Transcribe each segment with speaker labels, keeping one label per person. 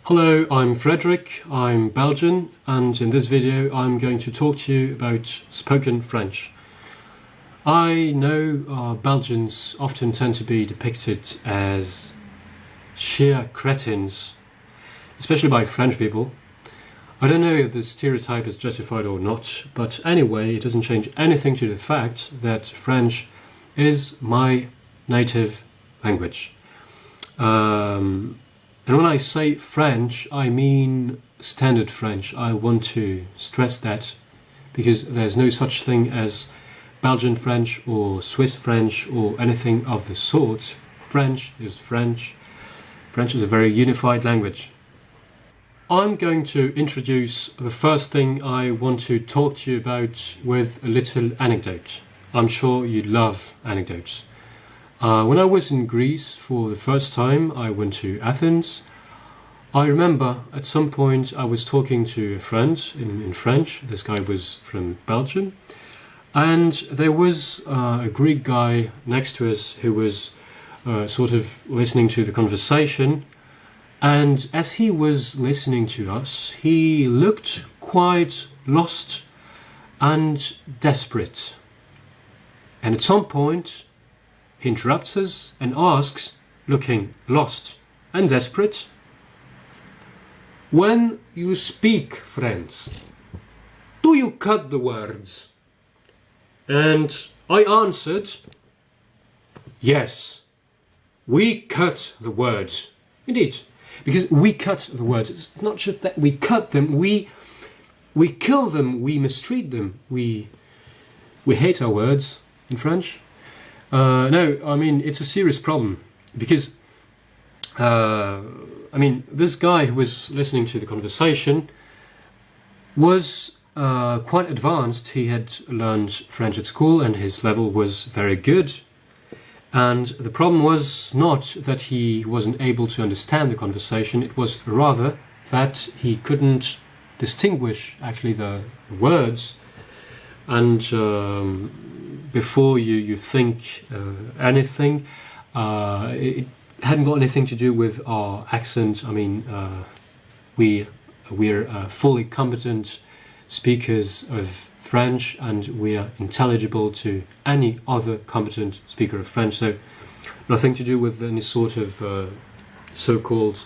Speaker 1: Hello, I'm Frederick, I'm Belgian, and in this video I'm going to talk to you about spoken French. I know Belgians often tend to be depicted as sheer cretins, especially by French people. I don't know if the stereotype is justified or not, but anyway, it doesn't change anything to the fact that French is my native language. And when I say French, I mean standard French. I want to stress that because there's no such thing as Belgian French or Swiss French or anything of the sort. French is French. French is a very unified language. I'm going to introduce the first thing I want to talk to you about with a little anecdote. I'm sure you love anecdotes. When I was in Greece for the first time, I went to Athens. I remember at some point I was talking to a friend in French. This guy was from Belgium. And there was a Greek guy next to us who was sort of listening to the conversation. And as he was listening to us, he looked quite lost and desperate. And at some point, he interrupts us and asks, looking lost and desperate, "When you speak French, do you cut the words?" And I answered, "Yes, we cut the words." Indeed, because we cut the words. It's not just that we cut them, we kill them, we mistreat them, we hate our words in French. No, I mean, it's a serious problem because, this guy who was listening to the conversation was quite advanced. He had learned French at school and his level was very good. And the problem was not that he wasn't able to understand the conversation, it was rather that he couldn't distinguish actually the words. And before you think anything, it hadn't got anything to do with our accent. I mean, we're fully competent speakers of French and we are intelligible to any other competent speaker of French, so nothing to do with any sort of so-called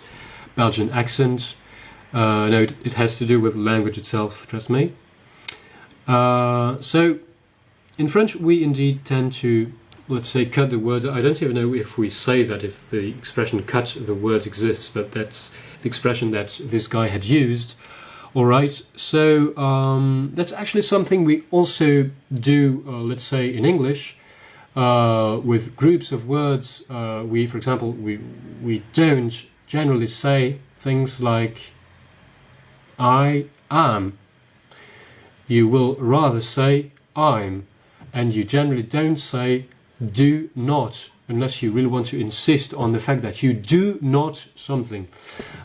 Speaker 1: Belgian accent. No, it has to do with language itself, trust me. So in French we indeed tend to, let's say, cut the words. I don't even know if we say that, if the expression cut the words exists, but that's the expression that this guy had used. Alright, so that's actually something we also do, let's say, in English, with groups of words. For example, we don't generally say things like I am. You will rather say I'm, and you generally don't say do not, unless you really want to insist on the fact that you do not something.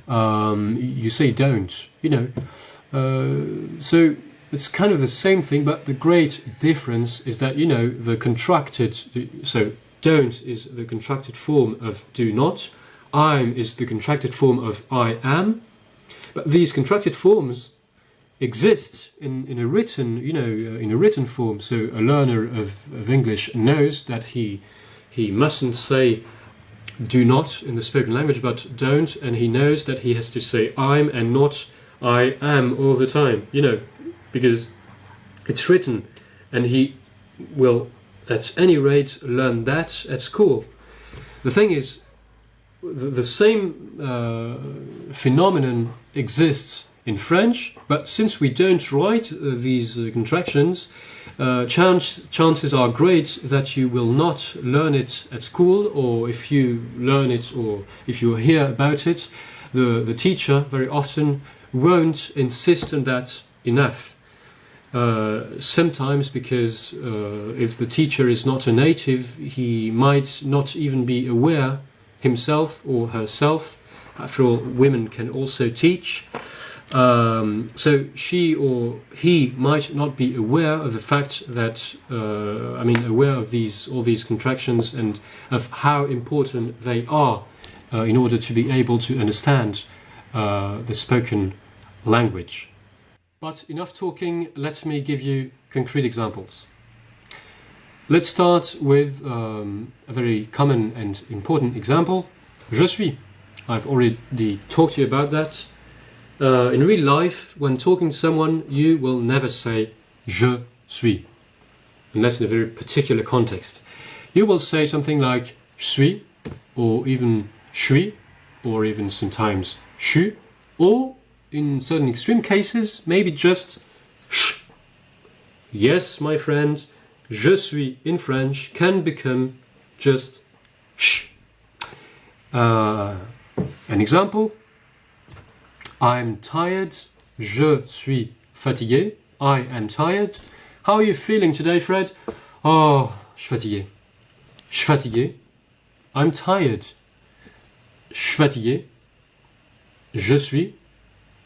Speaker 1: You say don't, you know. So it's kind of the same thing, but the great difference is that, you know, so don't is the contracted form of do not, I'm is the contracted form of I am, but these contracted forms exist in a written, in a written form. So a learner of English knows that he mustn't say do not in the spoken language, but don't, and he knows that he has to say I'm and not I am all the time, because it's written, and he will at any rate learn that at school. The thing is, the same phenomenon exists in French, but since we don't write these contractions, chances are great that you will not learn it at school, or if you learn it or if you hear about it, the teacher very often won't insist on that enough. Sometimes because if the teacher is not a native, he might not even be aware himself or herself. After all, women can also teach. So she or he might not be aware of the fact that, aware of all these contractions and of how important they are in order to be able to understand the spoken language. But enough talking, let me give you concrete examples. Let's start with a very common and important example. Je suis. I've already talked to you about that. In real life, when talking to someone, you will never say je suis, unless in a very particular context. You will say something like je suis, or even suis, or even sometimes chu, or in certain extreme cases, maybe just sh. Yes, my friend, je suis in French can become just sh. An example, I'm tired, je suis fatigué, I am tired. How are you feeling today, Fred? Oh, je suis fatigué. Je suis fatigué. I'm tired. Je suis fatigué. Je suis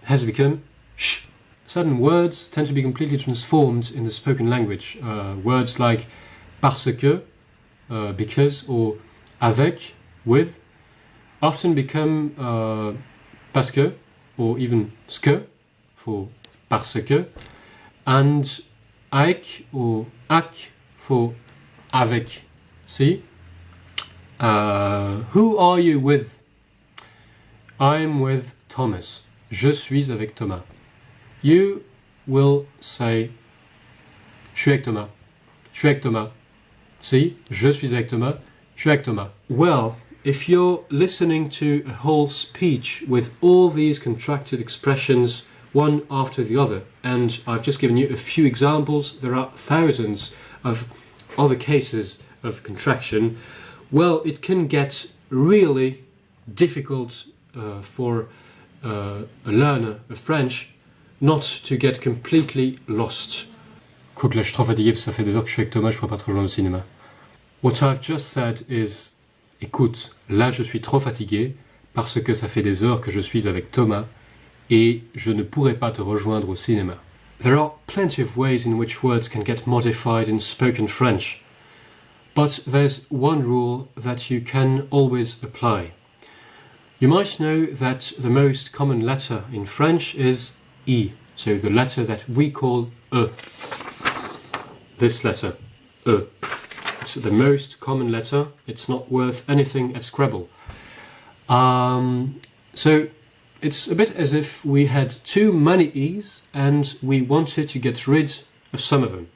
Speaker 1: has become sh. Certain words tend to be completely transformed in the spoken language. Words like parce que, because, or avec, with, often become parce que, or even que, for parce que, and avec or ac for avec. See? Who are you with? I'm with Thomas. Je suis avec Thomas. You will say je suis avec Thomas. Je suis avec Thomas. See? Je suis avec Thomas. Je suis avec Thomas. Well, if you're listening to a whole speech with all these contracted expressions one after the other, and I've just given you a few examples, there are thousands of other cases of contraction, well, it can get really difficult for a learner of French not to get completely lost. Écoute, là, je suis trop fatigué parce que ça fait des heures que je suis avec Thomas, je pourrais pas te rejoindre au cinéma. What I've just said is, écoute, là, je suis trop fatigué parce que ça fait des heures que je suis avec Thomas et je ne pourrai pas te rejoindre au cinéma. There are plenty of ways in which words can get modified in spoken French, but there's one rule that you can always apply. You might know that the most common letter in French is I, so the letter that we call E. This letter, E. It's the most common letter. It's not worth anything at Scrabble. So it's a bit as if we had too many E's and we wanted to get rid of some of them.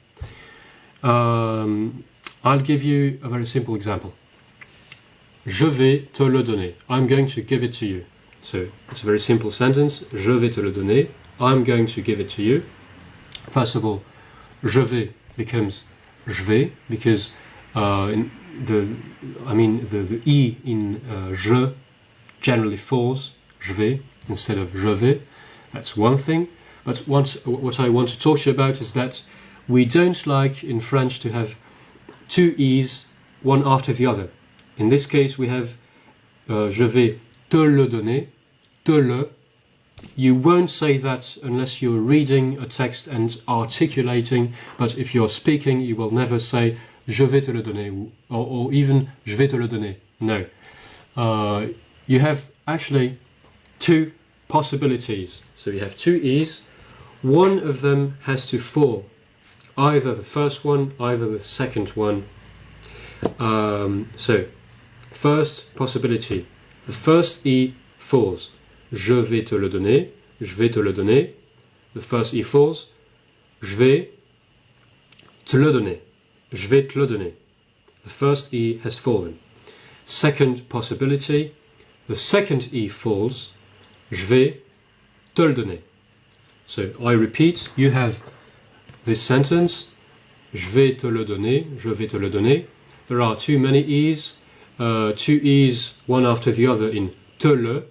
Speaker 1: I'll give you a very simple example. Je vais te le donner. I'm going to give it to you. So it's a very simple sentence. Je vais te le donner. I'm going to give it to you. First of all, je vais becomes je vais because the E in je generally falls, je vais, instead of je vais. That's one thing. But what I want to talk to you about is that we don't like in French to have two E's, one after the other. In this case, we have je vais te le donner, te le. You won't say that unless you're reading a text and articulating, but if you're speaking, you will never say je vais te le donner, or even je vais te le donner. No. You have actually two possibilities. So you have two E's. One of them has to fall. Either the first one, either the second one. So, first possibility. The first E falls. Je vais te le donner. Je vais te le donner. The first E falls. Je vais te le donner. Je vais te le donner. The first E has fallen. Second possibility. The second E falls. Je vais te le donner. So, I repeat, you have this sentence. Je vais te le donner. Je vais te le donner. There are too many E's. Two E's, one after the other in te le.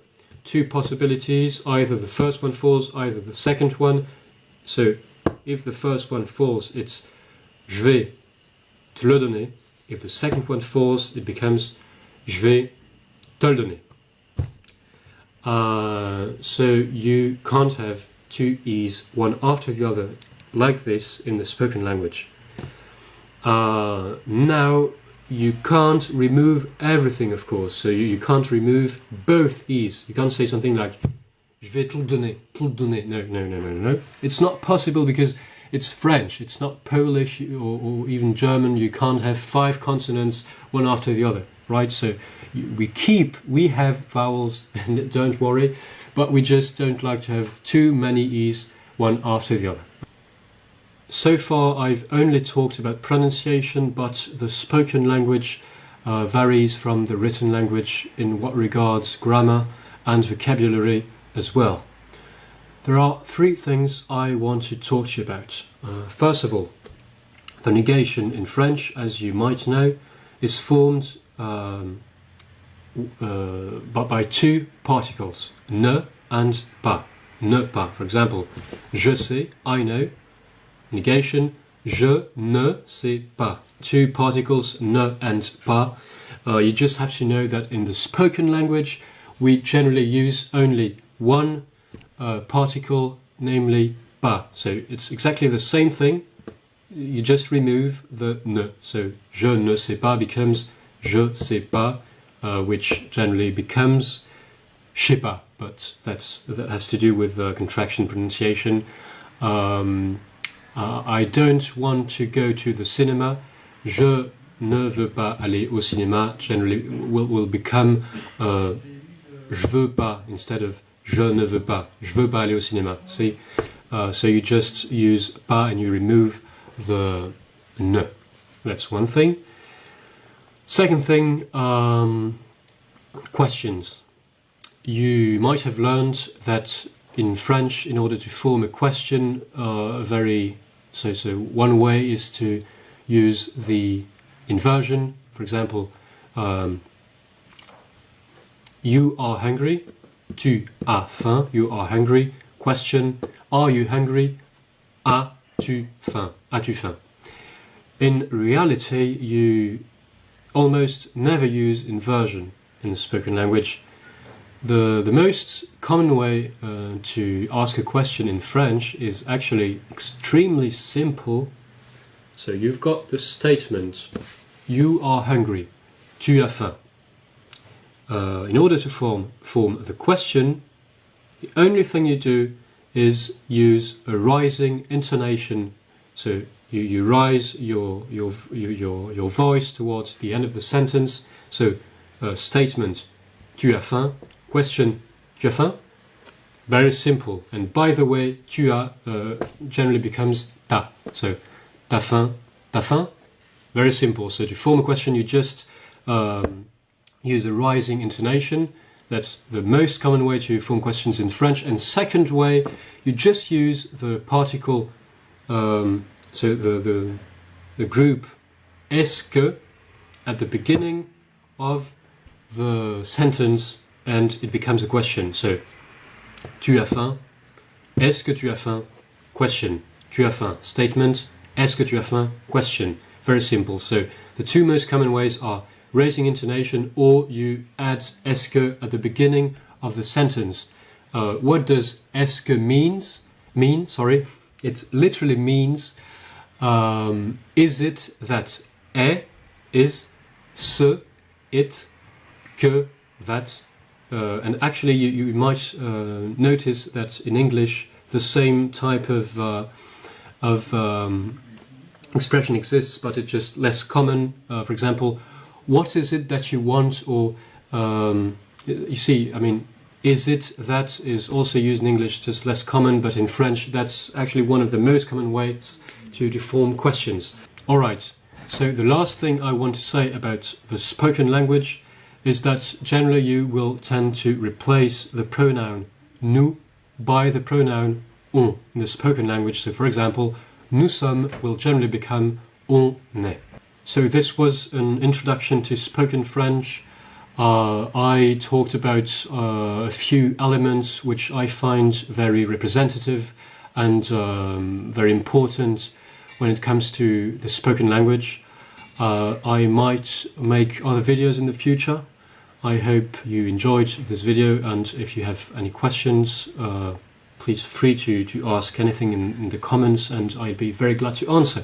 Speaker 1: Two possibilities, either the first one falls, either the second one. So if the first one falls, it's je vais te le donner. If the second one falls, it becomes je vais te le donner. So you can't have two E's, one after the other, like this in the spoken language. Now, you can't remove everything, of course, so you can't remove both E's. You can't say something like Je vais te le donner. Te le donner. No, no, no, no, no. It's not possible because it's French. It's not Polish or even German. You can't have 5 consonants one after the other, right? So we have vowels, and don't worry, but we just don't like to have too many E's one after the other. So far I've only talked about pronunciation, but the spoken language varies from the written language in what regards grammar and vocabulary as well. There are 3 things I want to talk to you about. First of all, the negation in French, as you might know, is formed by 2 particles, ne and pas. Ne pas. For example, je sais, I know. Negation, je ne sais pas. 2 particles, ne and pas. You just have to know that in the spoken language, we generally use only 1 particle, namely pas. So it's exactly the same thing. You just remove the ne. So je ne sais pas becomes je sais pas, which generally becomes je sais pas. But that has to do with contraction pronunciation. I don't want to go to the cinema. Je ne veux pas aller au cinéma generally will become je veux pas instead of je ne veux pas. Je veux pas aller au cinéma. See? So you just use pas and you remove the ne. That's one thing. Second thing, questions. You might have learned that in French, in order to form a question, so one way is to use the inversion. For example, you are hungry. Tu as faim. You are hungry. Question: are you hungry? As-tu faim? As-tu faim? In reality, you almost never use inversion in the spoken language. The most common way to ask a question in French is actually extremely simple. So you've got the statement, you are hungry, tu as faim. In order to form the question, the only thing you do is use a rising intonation. So you rise your voice towards the end of the sentence. So statement, tu as faim. Question, tu as faim? Very simple. And by the way, tu as generally becomes ta. So, t'as faim, t'as faim? Very simple. So to form a question, you just use a rising intonation. That's the most common way to form questions in French. And second way, you just use the particle, so the group est-ce que at the beginning of the sentence, and it becomes a question. So, tu as faim? Est-ce que tu as faim? Question. Tu as faim? Statement. Est-ce que tu as faim? Question. Very simple. So, the 2 most common ways are raising intonation, or you add est-ce que at the beginning of the sentence. What does est-ce que mean? It literally means, is it that est is, ce, it, que, that. And actually you might notice that in English the same type of expression exists, but it's just less common. For example, what is it that you want? Or you see, I mean, is it that is also used in English, just less common, but in French that's actually one of the most common ways to form questions. Alright, so the last thing I want to say about the spoken language is that generally you will tend to replace the pronoun nous by the pronoun on in the spoken language. So for example, nous sommes will generally become on est. So this was an introduction to spoken French. I talked about a few elements which I find very representative and very important when it comes to the spoken language. I might make other videos in the future. I hope you enjoyed this video, and if you have any questions, please feel free to ask anything in the comments, and I'd be very glad to answer.